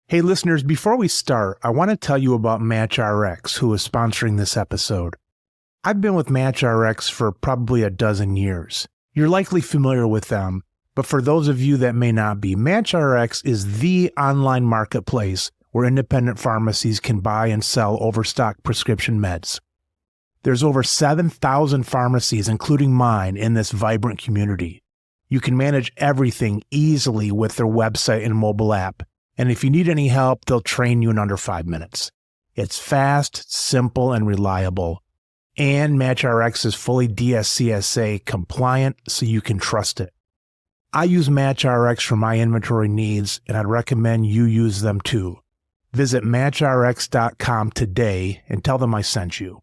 Hey listeners, before we start, I want to tell you about ShiftRx, who is sponsoring this episode. I've been with ShiftRx for probably a dozen years. You're likely familiar with them, but for those of you that may not be, ShiftRx is the online marketplace where independent pharmacies can buy and sell overstock prescription meds. There's over 7,000 pharmacies, including mine, in this vibrant community. You can manage everything easily with their website and mobile app. And if you need any help, they'll train you in under 5 minutes. It's fast, simple, and reliable. And ShiftRx is fully DSCSA compliant, so you can trust it. I use ShiftRx for my inventory needs, and I'd recommend you use them too. Visit ShiftRx.com today and tell them I sent you.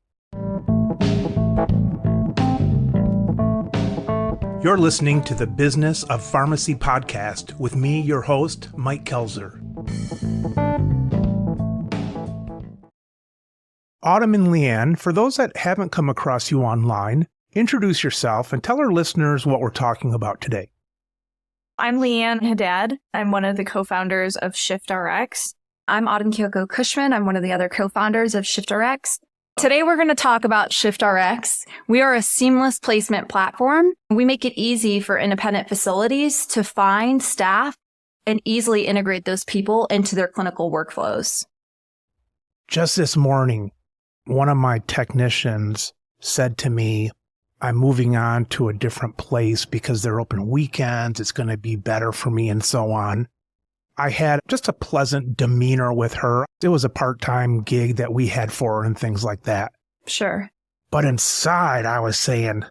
You're listening to the Business of Pharmacy podcast with me, your host, Mike Koelzer. Autumn and Leann, for those that haven't come across you online, introduce yourself and tell our listeners what we're talking about today. I'm Leann Haddad. I'm one of the co-founders of ShiftRx. I'm Autumn-Kyoko Cushman. I'm one of the other co-founders of ShiftRx. Today, we're going to talk about ShiftRx. We are a seamless placement platform. We make it easy for independent facilities to find staff and easily integrate those people into their clinical workflows. Just this morning, one of my technicians said to me, I'm moving on to a different place because they're open weekends. It's going to be better for me and so on. I had just a pleasant demeanor with her. It was a part-time gig that we had for her and things like that. Sure. But inside, I was saying,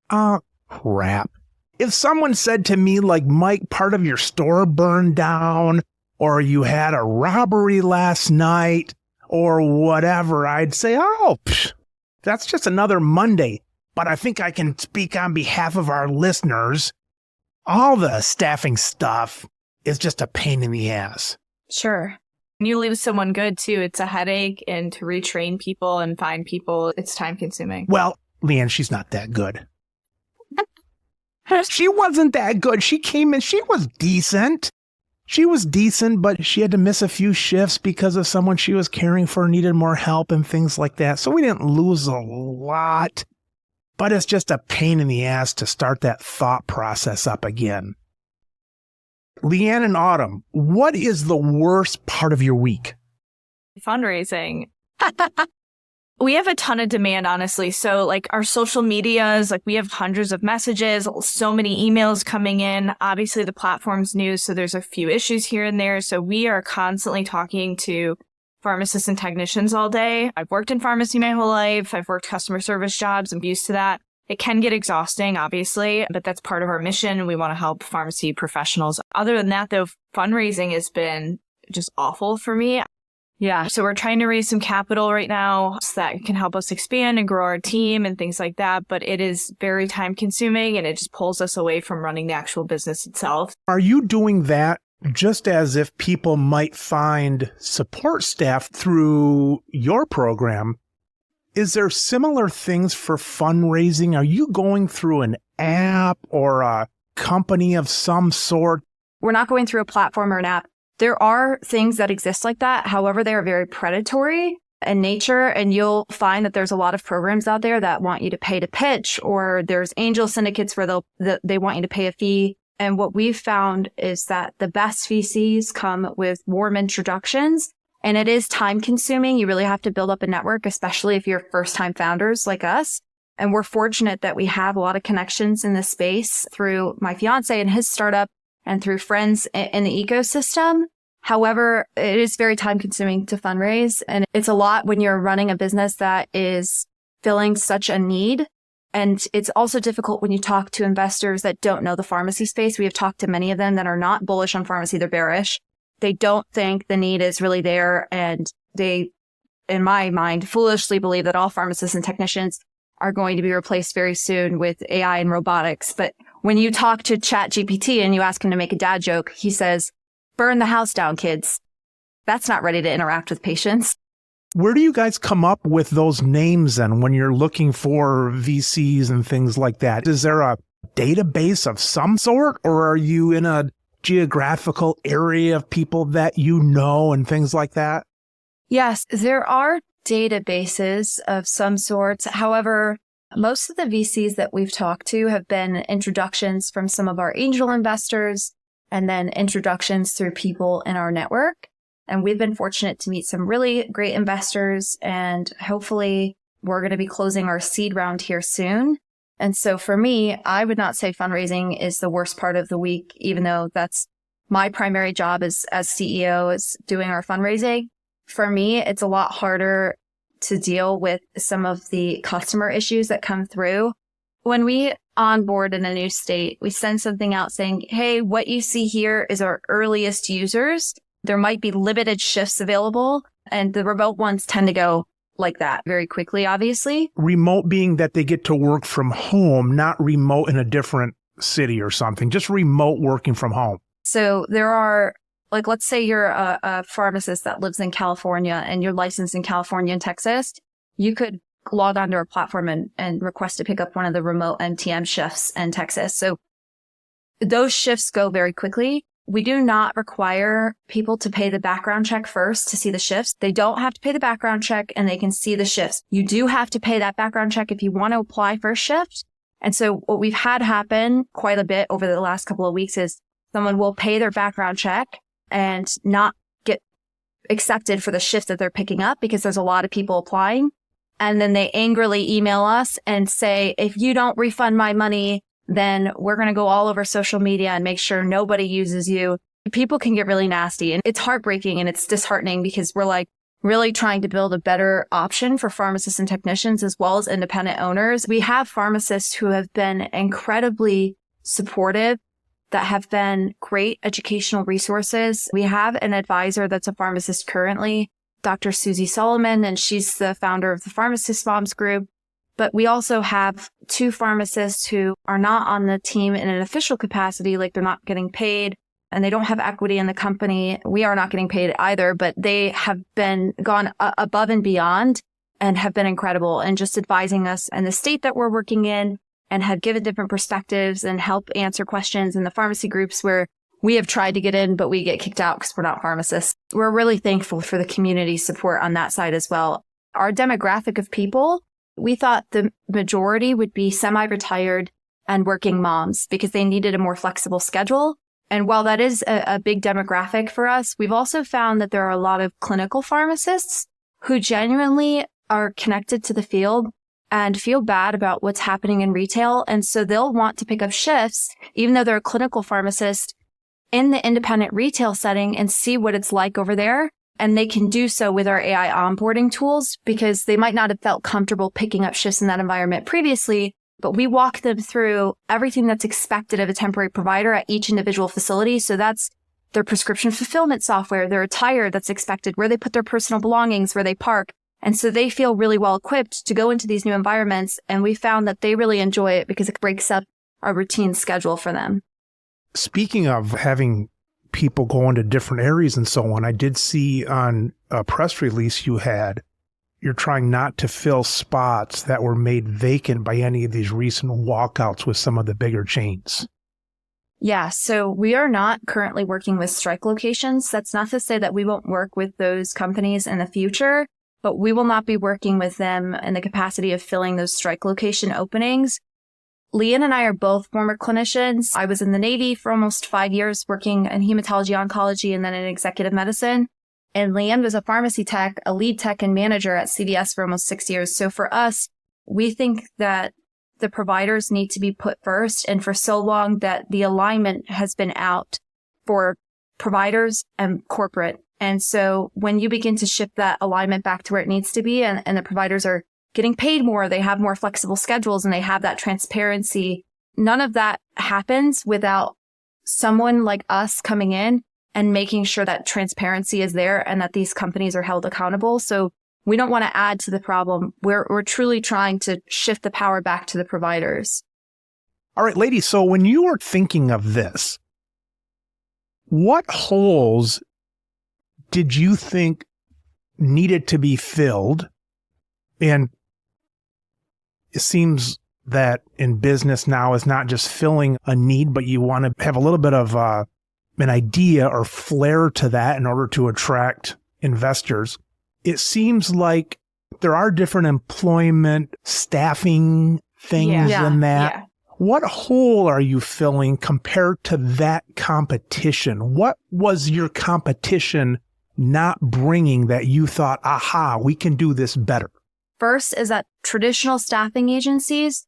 oh, crap. If someone said to me, like, Mike, part of your store burned down, or you had a robbery last night, or whatever, I'd say, oh, that's just another Monday. But I think I can speak on behalf of our listeners. All the staffing stuff is just a pain in the ass. Sure. When you lose someone good, too, it's a headache, and to retrain people and find people, it's time-consuming. Well, Leann, she's not that good. She wasn't that good. She came in, she was decent. She was decent, but she had to miss a few shifts because of someone she was caring for needed more help and things like that. So we didn't lose a lot, but it's just a pain in the ass to start that thought process up again. LeeAnn and Autumn, what is the worst part of your week? Fundraising. We have a ton of demand, honestly. So like our social medias, like we have hundreds of messages, so many emails coming in. Obviously the platform's new, so there's a few issues here and there. So we are constantly talking to pharmacists and technicians all day. I've worked in pharmacy my whole life. I've worked customer service jobs. I'm used to that. It can get exhausting, obviously, but that's part of our mission. We want to help pharmacy professionals. Other than that, though, fundraising has been just awful for me. Yeah, so we're trying to raise some capital right now so that can help us expand and grow our team and things like that. But it is very time consuming and it just pulls us away from running the actual business itself. Are you doing that just as if people might find support staff through your program? Is there similar things for fundraising? Are you going through an app or a company of some sort? We're not going through a platform or an app. There are things that exist like that. However, they are very predatory in nature, and you'll find that there's a lot of programs out there that want you to pay to pitch, or there's angel syndicates where they want you to pay a fee. And what we've found is that the best VCs come with warm introductions. And it is time consuming. You really have to build up a network, especially if you're first time founders like us. And we're fortunate that we have a lot of connections in this space through my fiance and his startup and through friends in the ecosystem. However, it is very time consuming to fundraise. And it's a lot when you're running a business that is filling such a need. And it's also difficult when you talk to investors that don't know the pharmacy space. We have talked to many of them that are not bullish on pharmacy. They're bearish. They don't think the need is really there. And they, in my mind, foolishly believe that all pharmacists and technicians are going to be replaced very soon with AI and robotics. But when you talk to ChatGPT and you ask him to make a dad joke, he says, burn the house down, kids. That's not ready to interact with patients. Where do you guys come up with those names then when you're looking for VCs and things like that? Is there a database of some sort, or are you in a geographical area of people that you know and things like that? Yes, there are databases of some sorts. However, most of the VCs that we've talked to have been introductions from some of our angel investors and then introductions through people in our network. And we've been fortunate to meet some really great investors, and hopefully we're going to be closing our seed round here soon. And so for me, I would not say fundraising is the worst part of the week, even though that's my primary job as CEO, is doing our fundraising. For me, it's a lot harder to deal with some of the customer issues that come through. When we onboard in a new state, we send something out saying, hey, what you see here is our earliest users. There might be limited shifts available, and the remote ones tend to go like that very quickly, obviously. Remote being that they get to work from home, not remote in a different city or something, just remote working from home. So there are, like, let's say you're a pharmacist that lives in California and you're licensed in California and Texas. You could log onto our platform and request to pick up one of the remote MTM shifts in Texas. So those shifts go very quickly. We do not require people to pay the background check first to see the shifts. They don't have to pay the background check and they can see the shifts. You do have to pay that background check if you want to apply for a shift. And so what we've had happen quite a bit over the last couple of weeks is someone will pay their background check and not get accepted for the shift that they're picking up because there's a lot of people applying. And then they angrily email us and say, if you don't refund my money, then we're going to go all over social media and make sure nobody uses you. People can get really nasty, and it's heartbreaking and it's disheartening because we're like really trying to build a better option for pharmacists and technicians as well as independent owners. We have pharmacists who have been incredibly supportive, that have been great educational resources. We have an advisor that's a pharmacist currently, Dr. Susie Solomon, and she's the founder of the Pharmacist Moms Group. But we also have 2 pharmacists who are not on the team in an official capacity, like they're not getting paid and they don't have equity in the company. We are not getting paid either, but they have been gone above and beyond and have been incredible and just advising us in the state that we're working in, and have given different perspectives and help answer questions in the pharmacy groups where we have tried to get in, but we get kicked out because we're not pharmacists. We're really thankful for the community support on that side as well. Our demographic of people, we thought the majority would be semi-retired and working moms because they needed a more flexible schedule. And while that is a big demographic for us, we've also found that there are a lot of clinical pharmacists who genuinely are connected to the field and feel bad about what's happening in retail. And so they'll want to pick up shifts, even though they're a clinical pharmacist, in the independent retail setting and see what it's like over there. And they can do so with our AI onboarding tools because they might not have felt comfortable picking up shifts in that environment previously. But we walk them through everything that's expected of a temporary provider at each individual facility. So that's their prescription fulfillment software, their attire that's expected, where they put their personal belongings, where they park. And so they feel really well equipped to go into these new environments. And we found that they really enjoy it because it breaks up our routine schedule for them. Speaking of having people go into different areas and so on, I did see on a press release you're trying not to fill spots that were made vacant by any of these recent walkouts with some of the bigger chains. Yeah, so we are not currently working with strike locations. That's not to say that we won't work with those companies in the future, but we will not be working with them in the capacity of filling those strike location openings. Leann and I are both former clinicians. I was in the Navy for almost 5 years working in hematology oncology and then in executive medicine. And Leann was a pharmacy tech, a lead tech and manager at CVS for almost 6 years. So for us, we think that the providers need to be put first. And for so long that the alignment has been out for providers and corporate. And so when you begin to shift that alignment back to where it needs to be and the providers are getting paid more, they have more flexible schedules and they have that transparency, none of that happens without someone like us coming in and making sure that transparency is there and that these companies are held accountable. So we don't want to add to the problem. We're truly trying to shift the power back to the providers. All right, ladies, so when you were thinking of this, what holes did you think needed to be filled? And it seems that in business now is not just filling a need, but you want to have a little bit of an idea or flair to that in order to attract investors. It seems like there are different employment staffing things in that. Yeah. What hole are you filling compared to that competition? What was your competition not bringing that you thought, aha, we can do this better? First is that traditional staffing agencies,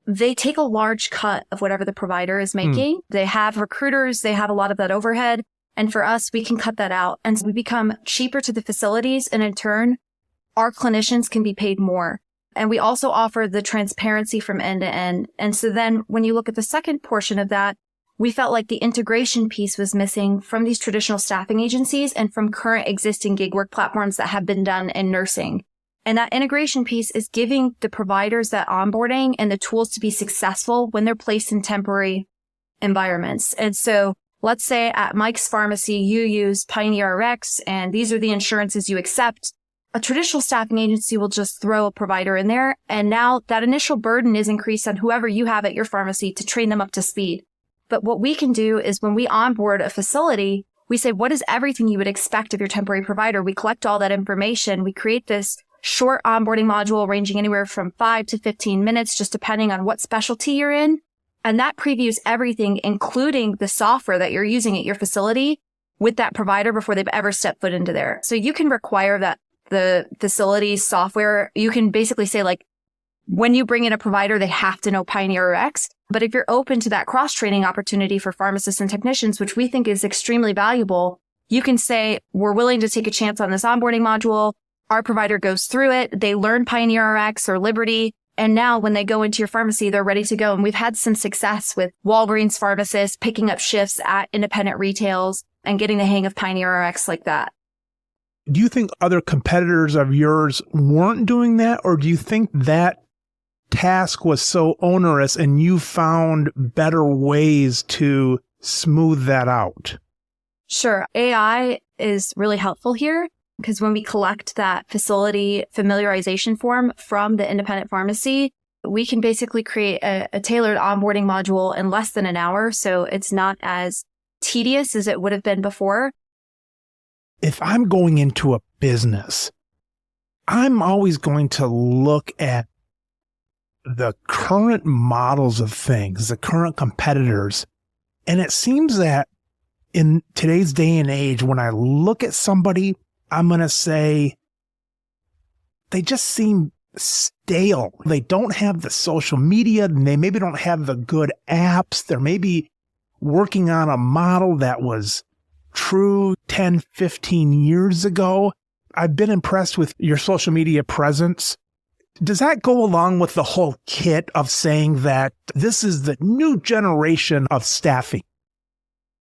they take a large cut of whatever the provider is making. They have recruiters, they have a lot of that overhead. And for us, we can cut that out. And so we become cheaper to the facilities. And in turn, our clinicians can be paid more. And we also offer the transparency from end to end. And so then when you look at the second portion of that, we felt like the integration piece was missing from these traditional staffing agencies and from current existing gig work platforms that have been done in nursing. And that integration piece is giving the providers that onboarding and the tools to be successful when they're placed in temporary environments. And so let's say at Mike's pharmacy, you use PioneerRx and these are the insurances you accept. A traditional staffing agency will just throw a provider in there. And now that initial burden is increased on whoever you have at your pharmacy to train them up to speed. But what we can do is when we onboard a facility, we say, what is everything you would expect of your temporary provider? We collect all that information. We create this short onboarding module ranging anywhere from 5 to 15 minutes, just depending on what specialty you're in. And that previews everything, including the software that you're using at your facility with that provider before they've ever stepped foot into there. So you can require that the facility's software, you can basically say like, when you bring in a provider, they have to know PioneerRx. But if you're open to that cross-training opportunity for pharmacists and technicians, which we think is extremely valuable, you can say, we're willing to take a chance on this onboarding module. Our provider goes through it. They learn PioneerRx or Liberty. And now when they go into your pharmacy, they're ready to go. And we've had some success with Walgreens pharmacists picking up shifts at independent retails and getting the hang of PioneerRx like that. Do you think other competitors of yours weren't doing that? Or do you think that task was so onerous and you found better ways to smooth that out? Sure. AI is really helpful here because when we collect that facility familiarization form from the independent pharmacy, we can basically create a tailored onboarding module in less than an hour. So it's not as tedious as it would have been before. If I'm going into a business, I'm always going to look at the current models of things, the current competitors. And it seems that in today's day and age, when I look at somebody, I'm going to say they just seem stale. They don't have the social media. They maybe don't have the good apps. They're maybe working on a model that was true 10, 15 years ago. I've been impressed with your social media presence. Does that go along with the whole kit of saying that this is the new generation of staffing?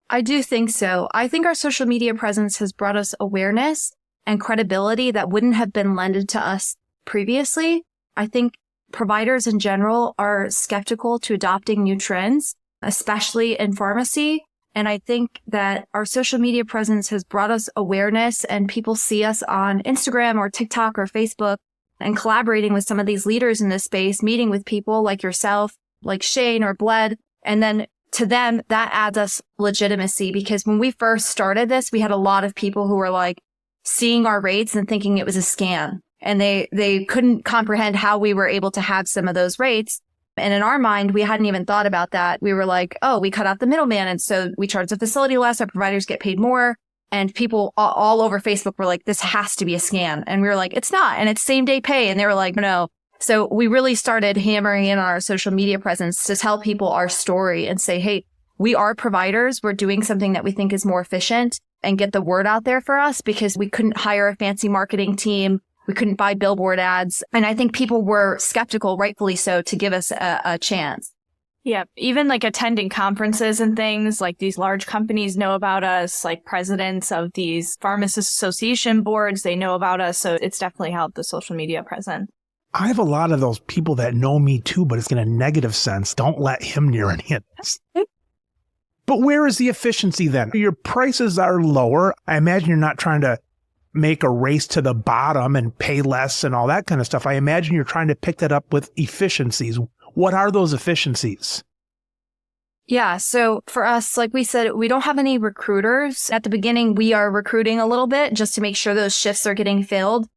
I do think so. I think our social media presence has brought us awareness and credibility that wouldn't have been lended to us previously. I think providers in general are skeptical to adopting new trends, especially in pharmacy. And I think that our social media presence has brought us awareness and people see us on Instagram or TikTok or Facebook and collaborating with some of these leaders in this space, meeting with people like yourself, like Shane or Bled. And then to them, that adds us legitimacy because when we first started this, we had a lot of people who were like seeing our rates and thinking it was a scam. And they couldn't comprehend how we were able to have some of those rates. And in our mind, we hadn't even thought about that. We were like, oh, we cut out the middleman. And so we charge the facility less. Our providers get paid more. And people all over Facebook were like, this has to be a scam. And we were like, it's not. And it's same day pay. And they were like, no. So we really started hammering in on our social media presence to tell people our story and say, hey, we are providers. We're doing something that we think is more efficient and get the word out there for us because we couldn't hire a fancy marketing team. We couldn't buy billboard ads. And I think people were skeptical, rightfully so, to give us a chance. Yeah. Even like attending conferences and things like these large companies know about us, like presidents of these pharmacist association boards, they know about us. So it's definitely helped the social media presence. I have a lot of those people that know me too, but it's in a negative sense. Don't let him near any of this. But where is the efficiency then? Your prices are lower. I imagine you're not trying to make a race to the bottom and pay less and all that kind of stuff. I imagine you're trying to pick that up with efficiencies. What are those efficiencies? Yeah. So for us, like we said, we don't have any recruiters. At the beginning, we are recruiting a little bit just to make sure those shifts are getting filled.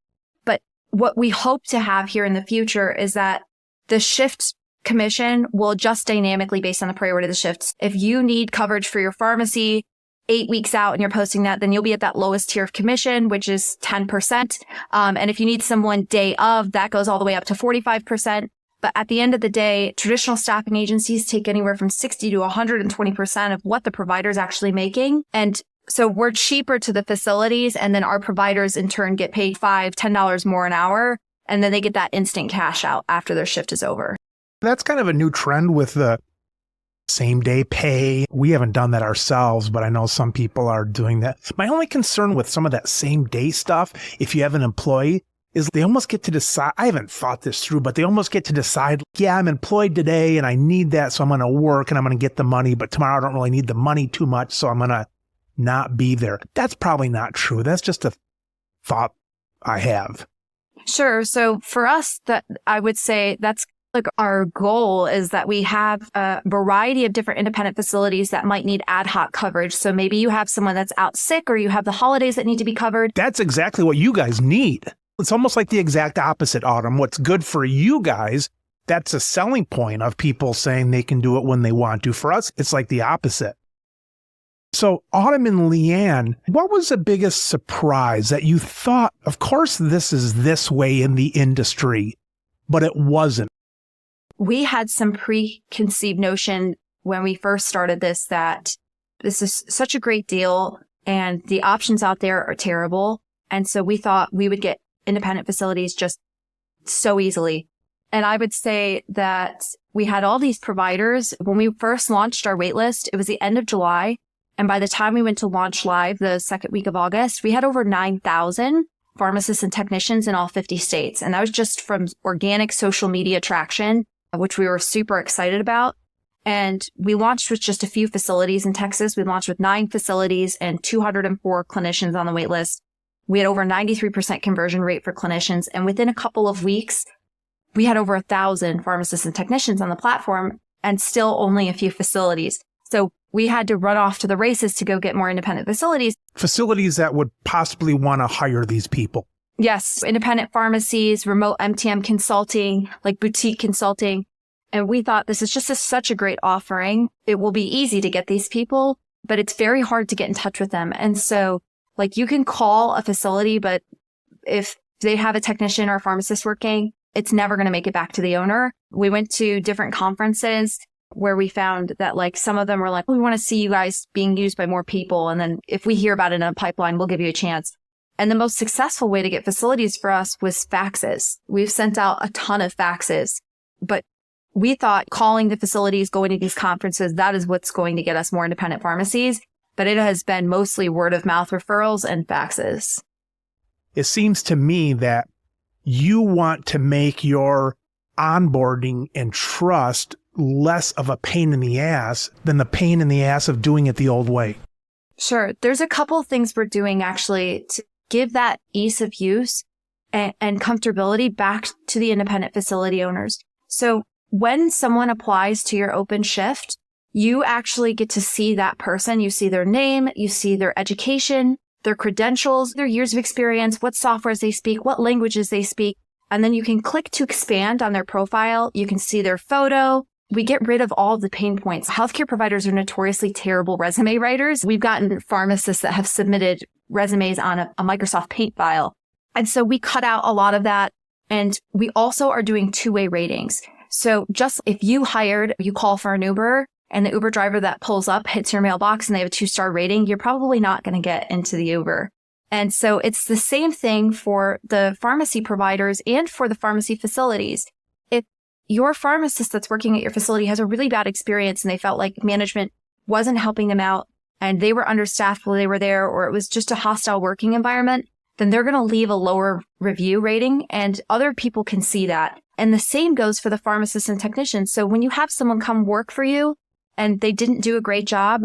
But what we hope to have here in the future is that the shift commission will adjust dynamically based on the priority of the shifts. If you need coverage for your pharmacy 8 weeks out and you're posting that, then you'll be at that lowest tier of commission, which is 10%. And if you need someone day of, that goes all the way up to 45%. But at the end of the day, traditional staffing agencies take anywhere from 60 to 120% of what the provider is actually making. And so we're cheaper to the facilities, and then our providers in turn get paid $5, $10 more an hour. And then they get that instant cash out after their shift is over. That's kind of a new trend with the same day pay. We haven't done that ourselves, but I know some people are doing that. My only concern with some of that same day stuff, if you have an employee, is they almost get to decide, I haven't thought this through, but they almost get to decide, yeah, I'm employed today and I need that, so I'm going to work and I'm going to get the money, but tomorrow I don't really need the money too much, so I'm going to not be there. That's probably not true. That's just a thought I have. Sure. So for us, that I would say that's like our goal is that we have a variety of different independent facilities that might need ad hoc coverage. So maybe you have someone that's out sick or you have the holidays that need to be covered. That's exactly what you guys need. It's almost like the exact opposite, Autumn. What's good for you guys, that's a selling point of people saying they can do it when they want to. For us, it's like the opposite. So Autumn and Leann, what was the biggest surprise that you thought, of course, this is this way in the industry, but it wasn't? We had some preconceived notion when we first started this that this is such a great deal and the options out there are terrible. And so we thought we would get independent facilities just so easily. And I would say that we had all these providers. When we first launched our waitlist, it was the end of July. And by the time we went to launch live the second week of August, we had over 9,000 pharmacists and technicians in all 50 states. And that was just from organic social media traction, which we were super excited about. And we launched with just a few facilities in Texas. We launched with 9 facilities and 204 clinicians on the wait list. We had over 93% conversion rate for clinicians. And within a couple of weeks, we had over 1,000 pharmacists and technicians on the platform and still only a few facilities. So we had to run off to the races to go get more independent facilities. Facilities that would possibly want to hire these people. Yes, independent pharmacies, remote MTM consulting, like boutique consulting. And we thought this is just such a great offering. It will be easy to get these people, but it's very hard to get in touch with them. And so like you can call a facility, but if they have a technician or a pharmacist working, it's never going to make it back to the owner. We went to different conferences where we found that like some of them were like, we want to see you guys being used by more people. And then if we hear about it in a pipeline, we'll give you a chance. And the most successful way to get facilities for us was faxes. We've sent out a ton of faxes, but we thought calling the facilities, going to these conferences, that is what's going to get us more independent pharmacies. But it has been mostly word of mouth referrals and faxes. It seems to me that you want to make your onboarding and trust less of a pain in the ass than the pain in the ass of doing it the old way. Sure. There's a couple of things we're doing actually to give that ease of use and comfortability back to the independent facility owners. So when someone applies to your open shift, you actually get to see that person. You see their name, you see their education, their credentials, their years of experience, what softwares they speak, what languages they speak. And then you can click to expand on their profile. You can see their photo. We get rid of all of the pain points. Healthcare providers are notoriously terrible resume writers. We've gotten pharmacists that have submitted resumes on a Microsoft Paint file. And so we cut out a lot of that. And we also are doing two-way ratings. So just if you call for an Uber and the Uber driver that pulls up hits your mailbox and they have a 2-star rating, you're probably not going to get into the Uber. And so it's the same thing for the pharmacy providers and for the pharmacy facilities. If your pharmacist that's working at your facility has a really bad experience and they felt like management wasn't helping them out and they were understaffed while they were there, or it was just a hostile working environment, then they're going to leave a lower review rating and other people can see that. And the same goes for the pharmacists and technicians. So when you have someone come work for you and they didn't do a great job,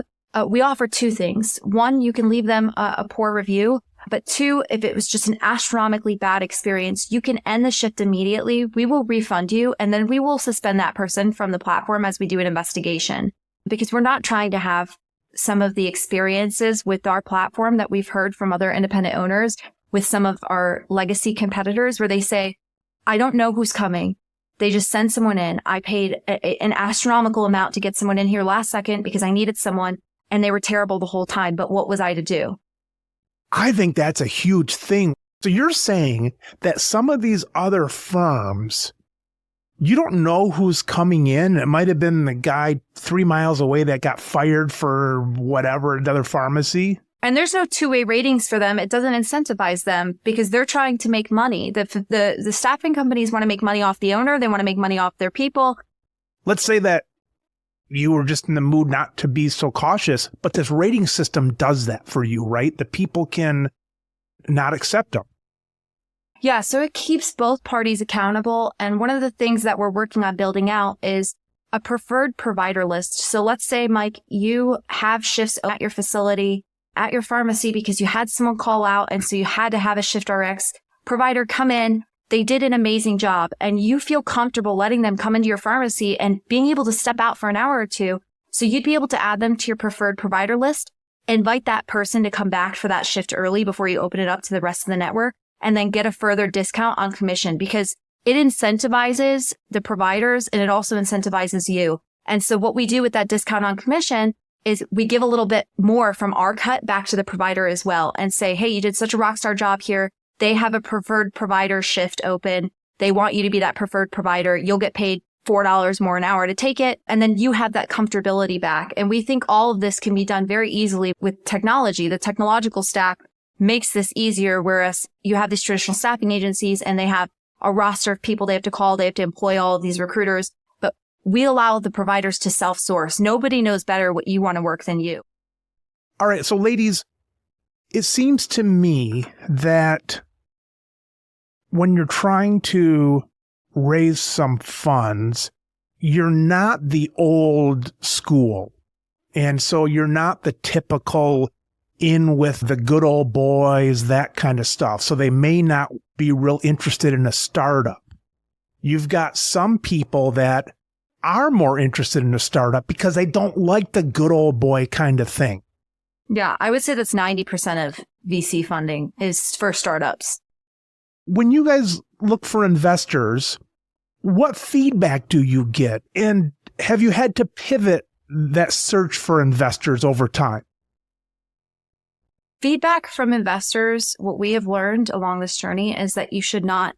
we offer 2 things. 1, you can leave them a poor review. But 2, if it was just an astronomically bad experience, you can end the shift immediately. We will refund you, and then we will suspend that person from the platform as we do an investigation. because we're not trying to have some of the experiences with our platform that we've heard from other independent owners with some of our legacy competitors where they say, I don't know who's coming. They just send someone in. I paid an astronomical amount to get someone in here last second because I needed someone and they were terrible the whole time. But what was I to do? I think that's a huge thing. So you're saying that some of these other firms, you don't know who's coming in. It might have been the guy 3 miles away that got fired for whatever, another pharmacy. And there's no two-way ratings for them. It doesn't incentivize them because they're trying to make money. The staffing companies want to make money off the owner. They want to make money off their people. Let's say that you were just in the mood not to be so cautious, but this rating system does that for you, right? The people can not accept them. Yeah, so it keeps both parties accountable. And one of the things that we're working on building out is a preferred provider list. So let's say, Mike, you have shifts at your facility, at your pharmacy, because you had someone call out. And so you had to have a ShiftRx provider come in. They did an amazing job and you feel comfortable letting them come into your pharmacy and being able to step out for an hour or two. So you'd be able to add them to your preferred provider list, invite that person to come back for that shift early before you open it up to the rest of the network, and then get a further discount on commission because it incentivizes the providers and it also incentivizes you. And so what we do with that discount on commission is we give a little bit more from our cut back to the provider as well and say, hey, you did such a rock star job here. They have a preferred provider shift open. They want you to be that preferred provider. You'll get paid $4 more an hour to take it. And then you have that comfortability back. And we think all of this can be done very easily with technology. The technological stack makes this easier, whereas you have these traditional staffing agencies and they have a roster of people they have to call. They have to employ all of these recruiters. But we allow the providers to self-source. Nobody knows better what you want to work than you. All right. So ladies, it seems to me that when you're trying to raise some funds, you're not the old school. And so you're not the typical in with the good old boys, that kind of stuff. So they may not be real interested in a startup. You've got some people that are more interested in a startup because they don't like the good old boy kind of thing. Yeah, I would say that's 90% of VC funding is for startups. When you guys look for investors, what feedback do you get? And have you had to pivot that search for investors over time? Feedback from investors, what we have learned along this journey is that you should not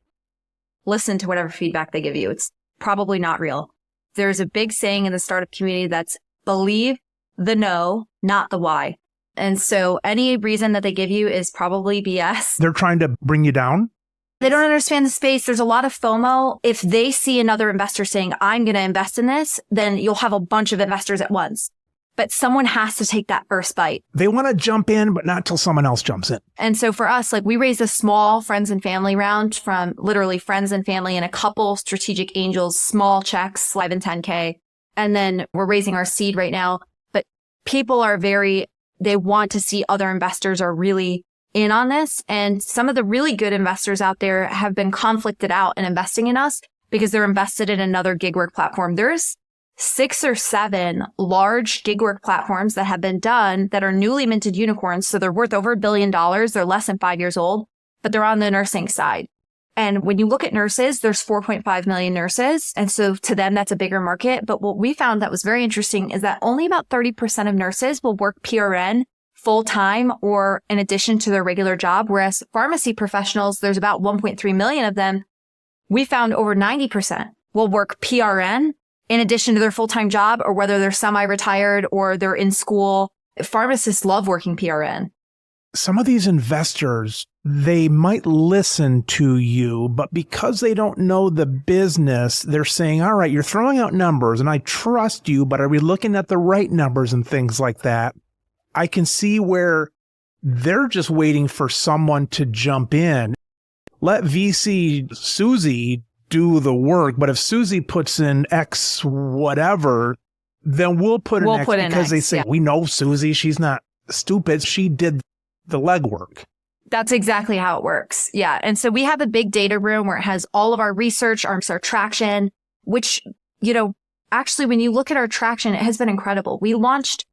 listen to whatever feedback they give you. It's probably not real. There's a big saying in the startup community that's believe the no, not the why. And so any reason that they give you is probably BS. They're trying to bring you down? They don't understand the space. There's a lot of FOMO. If they see another investor saying, I'm going to invest in this, then you'll have a bunch of investors at once. But someone has to take that first bite. They want to jump in, but not till someone else jumps in. And so for us, like we raised a small friends and family round from literally friends and family and a couple strategic angels, small checks, 5 and 10K. And then we're raising our seed right now. But people are they want to see other investors are really in on this. And some of the really good investors out there have been conflicted out in investing in us because they're invested in another gig work platform. There's 6 or 7 large gig work platforms that have been done that are newly minted unicorns. So they're worth over $1 billion. They're less than 5 years old, but they're on the nursing side. And when you look at nurses, there's 4.5 million nurses. And so to them, that's a bigger market. But what we found that was very interesting is that only about 30% of nurses will work PRN full time or in addition to their regular job. Whereas pharmacy professionals, there's about 1.3 million of them. We found over 90% will work PRN in addition to their full-time job, or whether they're semi-retired or they're in school. Pharmacists love working PRN. Some of these investors, they might listen to you, but because they don't know the business, they're saying, all right, you're throwing out numbers and I trust you, but are we looking at the right numbers and things like that? I can see where they're just waiting for someone to jump in. Let VC Susie do the work, but if Susie puts in X whatever, then we'll put in X because they say, we know Susie, she's not stupid. She did the legwork. That's exactly how it works. Yeah. And so we have a big data room where it has all of our research, our traction, which, actually, when you look at our traction, it has been incredible. We launched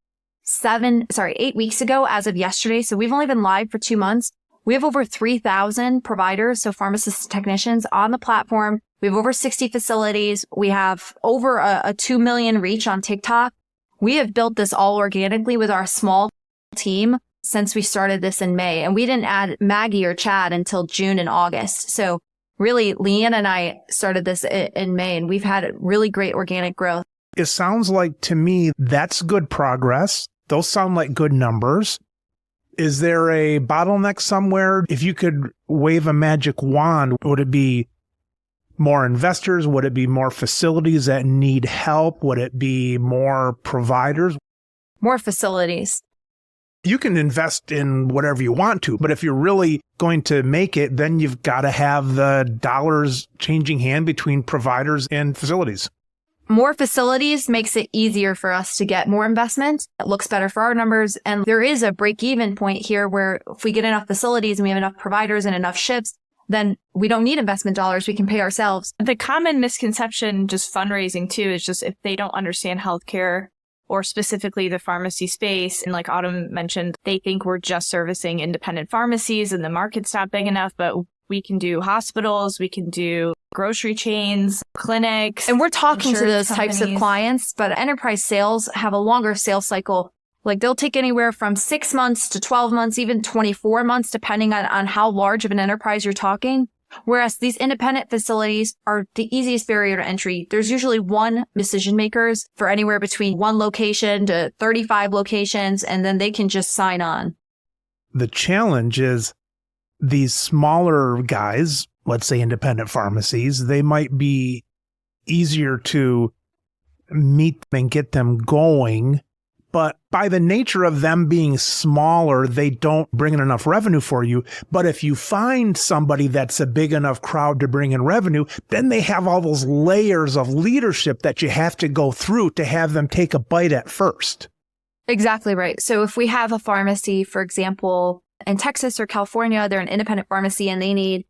8 weeks ago as of yesterday. So we've only been live for 2 months. We have over 3,000 providers, so pharmacists, technicians on the platform. We have over 60 facilities. We have over a 2 million reach on TikTok. We have built this all organically with our small team since we started this in May. And we didn't add Maggie or Chad until June and August. So really, Leann and I started this in May, and we've had really great organic growth. It sounds like to me that's good progress. Those sound like good numbers. Is there a bottleneck somewhere? If you could wave a magic wand, would it be more investors? Would it be more facilities that need help? Would it be more providers? More facilities. You can invest in whatever you want to, but if you're really going to make it, then you've got to have the dollars changing hand between providers and facilities. More facilities makes it easier for us to get more investment. It looks better for our numbers. And there is a break-even point here where if we get enough facilities and we have enough providers and enough shifts, then we don't need investment dollars. We can pay ourselves. The common misconception, just fundraising too, is just if they don't understand healthcare or specifically the pharmacy space. And like Autumn mentioned, they think we're just servicing independent pharmacies and the market's not big enough, but we can do hospitals, we can do grocery chains, clinics. And we're talking to those companies. types of clients, but enterprise sales have a longer sales cycle. Like they'll take anywhere from 6 months to 12 months, even 24 months, depending on how large of an enterprise you're talking. Whereas these independent facilities are the easiest barrier to entry. There's usually one decision makers for anywhere between 1 location to 35 locations, and then they can just sign on. The challenge is these smaller guys, let's say independent pharmacies, they might be easier to meet and get them going. But by the nature of them being smaller, they don't bring in enough revenue for you. But if you find somebody that's a big enough crowd to bring in revenue, then they have all those layers of leadership that you have to go through to have them take a bite at first. Exactly right. So if we have a pharmacy, for example, in Texas or California, they're an independent pharmacy and they need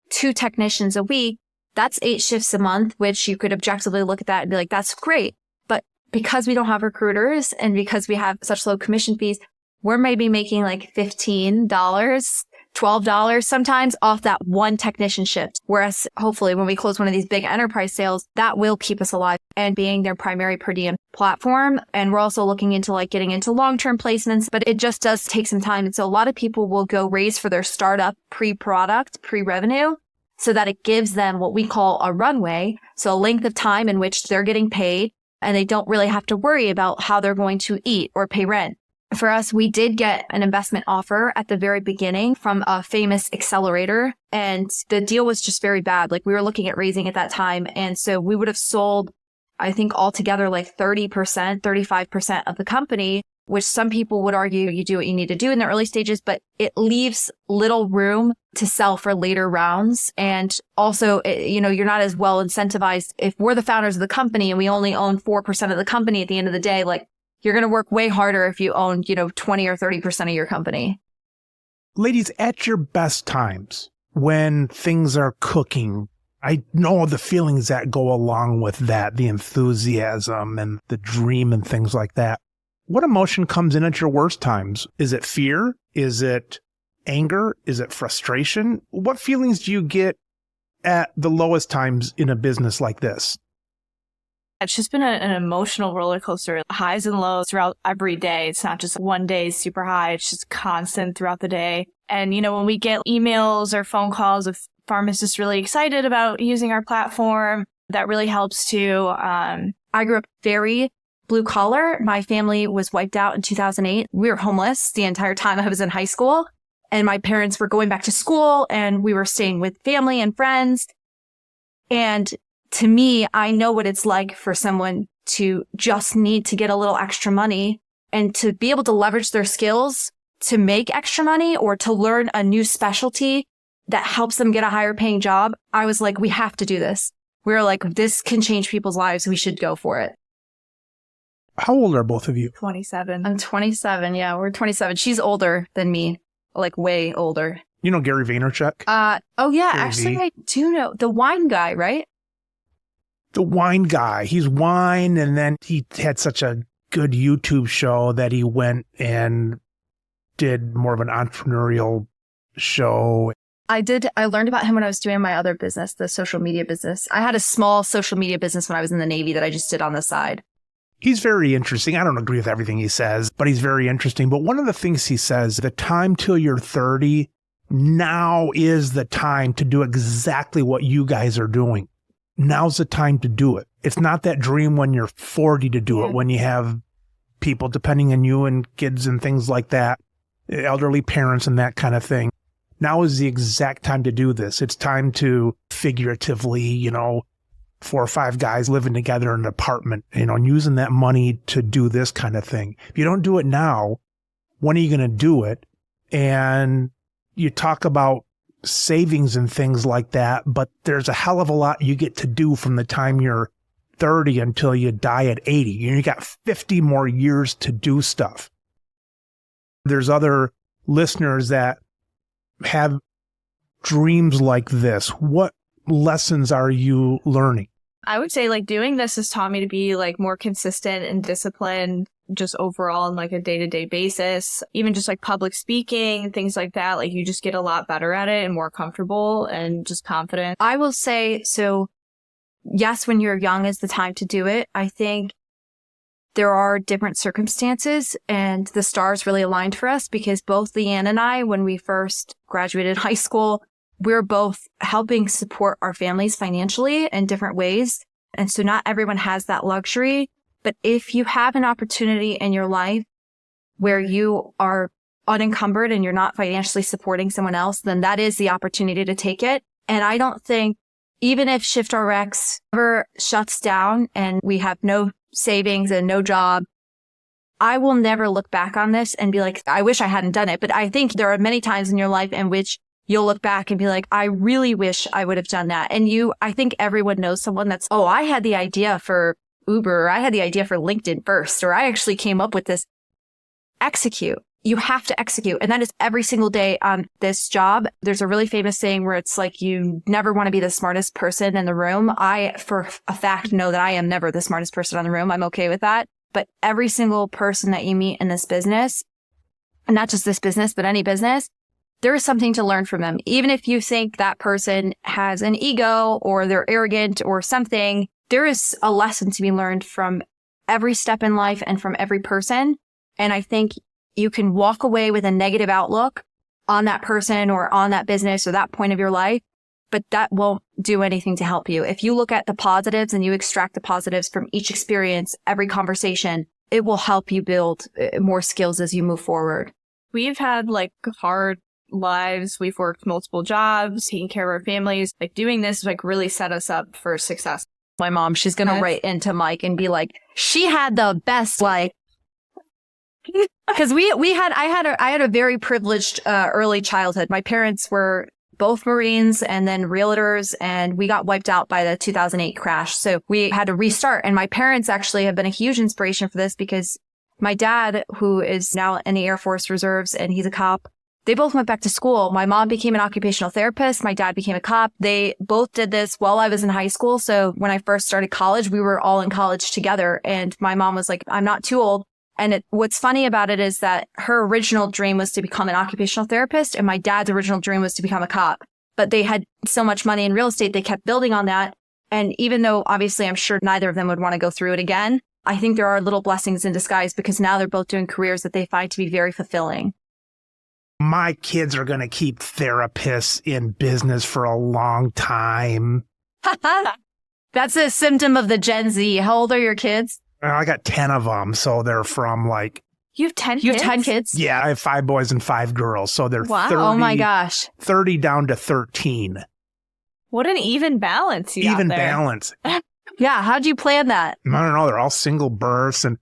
2 technicians a week, that's 8 shifts a month, which you could objectively look at that and be like, that's great. But because we don't have recruiters and because we have such low commission fees, we're maybe making like $15, $12 sometimes off that one technician shift. Whereas hopefully when we close one of these big enterprise sales, that will keep us alive and being their primary per diem platform. And we're also looking into like getting into long-term placements, but it just does take some time. And so a lot of people will go raise for their startup pre-product, pre-revenue, so that it gives them what we call a runway. So a length of time in which they're getting paid and they don't really have to worry about how they're going to eat or pay rent. For us, we did get an investment offer at the very beginning from a famous accelerator, and the deal was just very bad. Like we were looking at raising at that time. And so we would have sold, I think altogether like 30%, 35% of the company, which some people would argue you do what you need to do in the early stages, but it leaves little room to sell for later rounds. And also, you're not as well incentivized. If we're the founders of the company and we only own 4% of the company at the end of the day, like you're going to work way harder if you own, 20 or 30% of your company. Ladies, at your best times, when things are cooking, I know the feelings that go along with that, the enthusiasm and the dream and things like that. What emotion comes in at your worst times? Is it fear? Is it anger? Is it frustration? What feelings do you get at the lowest times in a business like this? It's just been an emotional roller coaster, highs and lows throughout every day. It's not just one day is super high. It's just constant throughout the day. And, when we get emails or phone calls of pharmacists really excited about using our platform, that really helps too. I grew up very blue collar. My family was wiped out in 2008. We were homeless the entire time I was in high school. And my parents were going back to school and we were staying with family and friends. And to me, I know what it's like for someone to just need to get a little extra money and to be able to leverage their skills to make extra money or to learn a new specialty that helps them get a higher paying job. I was like, we have to do this. We were like, this can change people's lives. We should go for it. How old are both of you? 27. I'm 27. Yeah, we're 27. She's older than me, like way older. You know Gary Vaynerchuk? Oh yeah, Gary actually V. I do know the wine guy, right? the wine guy. He's wine, and then he had such a good YouTube show that he went and did more of an entrepreneurial show. I learned about him when I was doing my other business, the social media business. I had a small social media business when I was in the Navy that I just did on the side. He's very interesting. I don't agree with everything he says, but he's very interesting. But one of the things he says, the time till you're 30, now is the time to do exactly what you guys are doing. Now's the time to do it. It's not that dream when you're 40 to do it, when you have people depending on you and kids and things like that, elderly parents and that kind of thing. Now is the exact time to do this. It's time to figuratively, 4 or 5 guys living together in an apartment, and using that money to do this kind of thing. If you don't do it now, when are you going to do it? And you talk about savings and things like that, but there's a hell of a lot you get to do from the time you're 30 until you die at 80. You got 50 more years to do stuff. There's other listeners that have dreams like this. What lessons are you learning? I would say doing this has taught me to be more consistent and disciplined just overall on a day-to-day basis. Even just public speaking, things like that. You just get a lot better at it and more comfortable and just confident. I will say, so yes, when you're young is the time to do it. I think there are different circumstances, and the stars really aligned for us because both Leann and I, when we first graduated high school, we're both helping support our families financially in different ways. And so not everyone has that luxury. But if you have an opportunity in your life where you are unencumbered and you're not financially supporting someone else, then that is the opportunity to take it. And I don't think, even if ShiftRx ever shuts down and we have no savings and no job, I will never look back on this and be like, I wish I hadn't done it. But I think there are many times in your life in which you'll look back and be like, I really wish I would have done that. And I think everyone knows someone that's, I had the idea for Uber, or I had the idea for LinkedIn first, or I actually came up with this. Execute. You have to execute. And that is every single day on this job. There's a really famous saying where it's you never want to be the smartest person in the room. I, for a fact, know that I am never the smartest person in the room. I'm okay with that. But every single person that you meet in this business, and not just this business, but any business, there is something to learn from them. Even if you think that person has an ego or they're arrogant or something, there is a lesson to be learned from every step in life and from every person. And I think you can walk away with a negative outlook on that person or on that business or that point of your life, but that won't do anything to help you. If you look at the positives and you extract the positives from each experience, every conversation, it will help you build more skills as you move forward. We've had hard lives. We've worked multiple jobs, taking care of our families. Doing this really set us up for success. My mom, she's going to write into Mike and be like, she had the best because I had a very privileged early childhood. My parents were both Marines and then realtors, and we got wiped out by the 2008 crash. So we had to restart. And my parents actually have been a huge inspiration for this because my dad, who is now in the Air Force Reserves and he's a cop, they both went back to school. My mom became an occupational therapist. My dad became a cop. They both did this while I was in high school. So when I first started college, we were all in college together. And my mom was like, I'm not too old. And what's funny about it is that her original dream was to become an occupational therapist, and my dad's original dream was to become a cop. But they had so much money in real estate, they kept building on that. And even though obviously I'm sure neither of them would want to go through it again, I think there are little blessings in disguise because now they're both doing careers that they find to be very fulfilling. My kids are going to keep therapists in business for a long time. That's a symptom of the Gen Z. How old are your kids? I got 10 of them, so they're from You have 10 kids? You have 10 kids? Yeah, I have 5 boys and 5 girls, so they're 30. Oh my gosh. 30 down to 13. What an even balance you got there. Even balance. Yeah, how'd you plan that? I don't know, they're all single births, and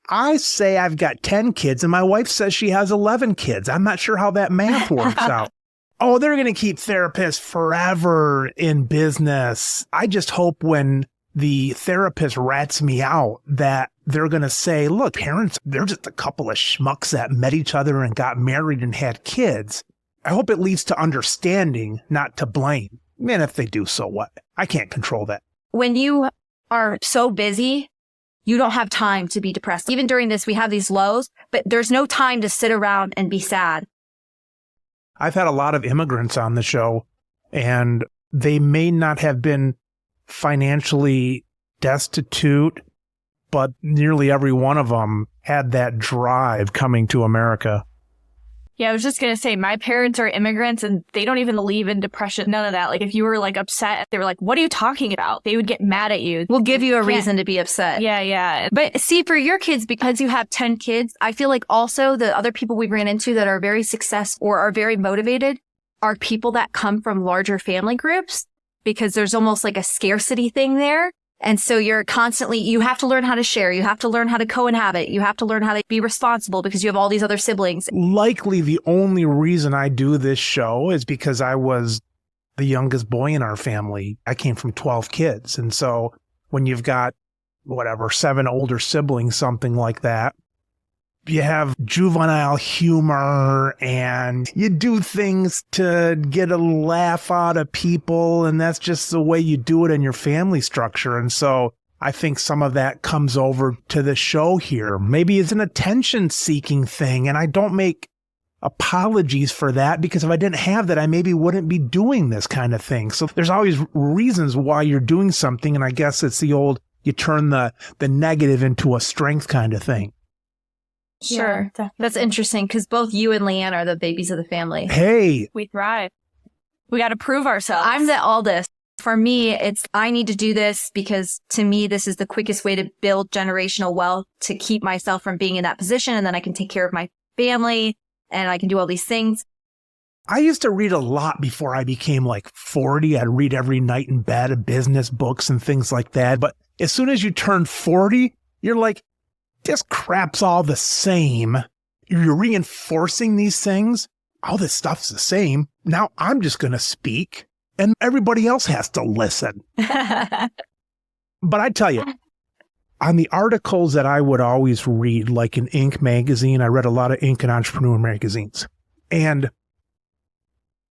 I say I've got 10 kids, and my wife says she has 11 kids. I'm not sure how that math works out. Oh, they're going to keep therapists forever in business. I just hope when the therapist rats me out that they're going to say, look, parents, they're just a couple of schmucks that met each other and got married and had kids. I hope it leads to understanding, not to blame. Man, if they do, so what? I can't control that. When you are so busy, you don't have time to be depressed. Even during this, we have these lows, but there's no time to sit around and be sad. I've had a lot of immigrants on the show, and they may not have been financially destitute, but nearly every one of them had that drive coming to America. Yeah, I was just going to say, my parents are immigrants and they don't even believe in depression. None of that. Like, if you were like upset, they were like, what are you talking about? They would get mad at you. We'll give you a reason to be upset. Yeah. But see, for your kids, because you have 10 kids, I feel like also the other people we ran into that are very successful or are very motivated are people that come from larger family groups, because there's almost like a scarcity thing there. And so you're constantly, you have to learn how to share. You have to learn how to co-inhabit. You have to learn how to be responsible because you have all these other siblings. Likely the only reason I do this show is because I was the youngest boy in our family. I came from 12 kids. And so when you've got, 7 older siblings, something like that, you have juvenile humor and you do things to get a laugh out of people. And that's just the way you do it in your family structure. And so I think some of that comes over to the show here. Maybe it's an attention seeking thing. And I don't make apologies for that, because if I didn't have that, I maybe wouldn't be doing this kind of thing. So there's always reasons why you're doing something. And I guess it's the old, you turn the negative into a strength kind of thing. Sure. Yeah, that's interesting, because both you and Leann are the babies of the family. Hey. We thrive. We got to prove ourselves. I'm the oldest. For me, it's I need to do this because to me, this is the quickest way to build generational wealth, to keep myself from being in that position. And then I can take care of my family and I can do all these things. I used to read a lot before I became like 40. I'd read every night in bed, business books and things like that. But as soon as you turn 40, you're like, this crap's all the same. You're reinforcing these things. All this stuff's the same. Now I'm just going to speak and everybody else has to listen. But I tell you, on the articles that I would always read, like in Inc. magazine, I read a lot of Inc. and Entrepreneur magazines. And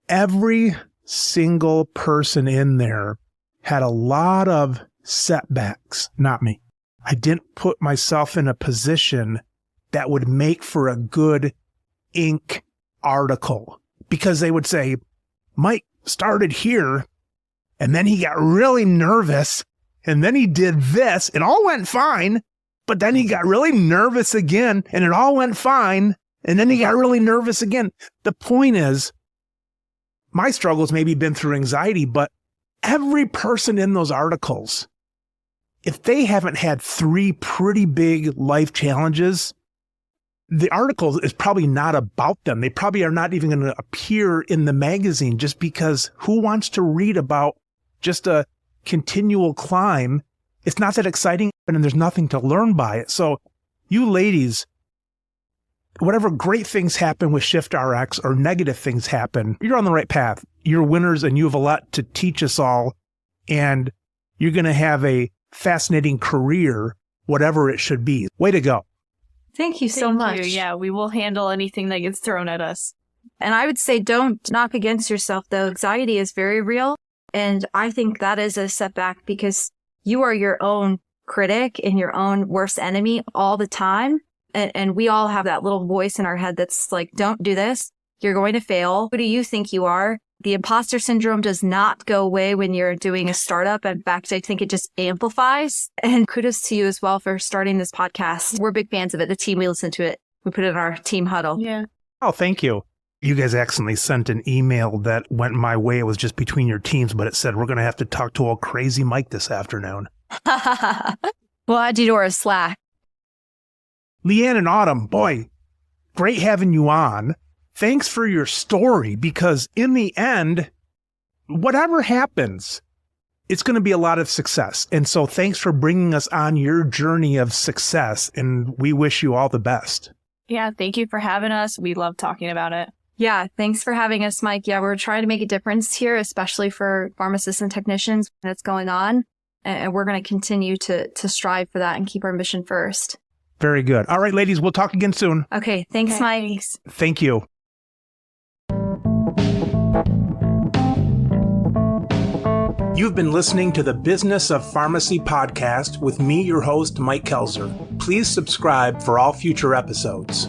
every single person in there had a lot of setbacks. Not me. I didn't put myself in a position that would make for a good Inc. article, because they would say, Mike started here and then he got really nervous and then he did this. It all went fine, but then he got really nervous again and it all went fine. And then he got really nervous again. The point is, my struggles maybe been through anxiety, but every person in those articles, if they haven't had 3 pretty big life challenges, the article is probably not about them. They probably are not even going to appear in the magazine, just because who wants to read about just a continual climb? It's not that exciting and there's nothing to learn by it. So you ladies, whatever great things happen with ShiftRx or negative things happen, you're on the right path. You're winners and you have a lot to teach us all. And you're going to have a fascinating career, whatever it should be. Way to go. Thank you so much. Yeah, we will handle anything that gets thrown at us. And I would say don't knock against yourself, though. Anxiety is very real. And I think that is a setback, because you are your own critic and your own worst enemy all the time. And we all have that little voice in our head that's like, don't do this. You're going to fail. Who do you think you are? The imposter syndrome does not go away when you're doing a startup. In fact, I think it just amplifies. And kudos to you as well for starting this podcast. We're big fans of it. The team, we listen to it. We put it in our team huddle. Yeah. Oh, thank you. You guys accidentally sent an email that went my way. It was just between your teams, but it said, we're going to have to talk to old crazy Mike this afternoon. We'll add you to our Slack. LeeAnn and Autumn, boy, great having you on. Thanks for your story, because in the end, whatever happens, it's going to be a lot of success. And so thanks for bringing us on your journey of success. And we wish you all the best. Yeah, thank you for having us. We love talking about it. Yeah, thanks for having us, Mike. Yeah, we're trying to make a difference here, especially for pharmacists and technicians that's going on. And we're going to continue to strive for that and keep our mission first. Very good. All right, ladies, we'll talk again soon. Okay, thanks, Okay, Mike. thanks. Thank you. You've been listening to the Business of Pharmacy podcast with me, your host, Mike Koelzer. Please subscribe for all future episodes.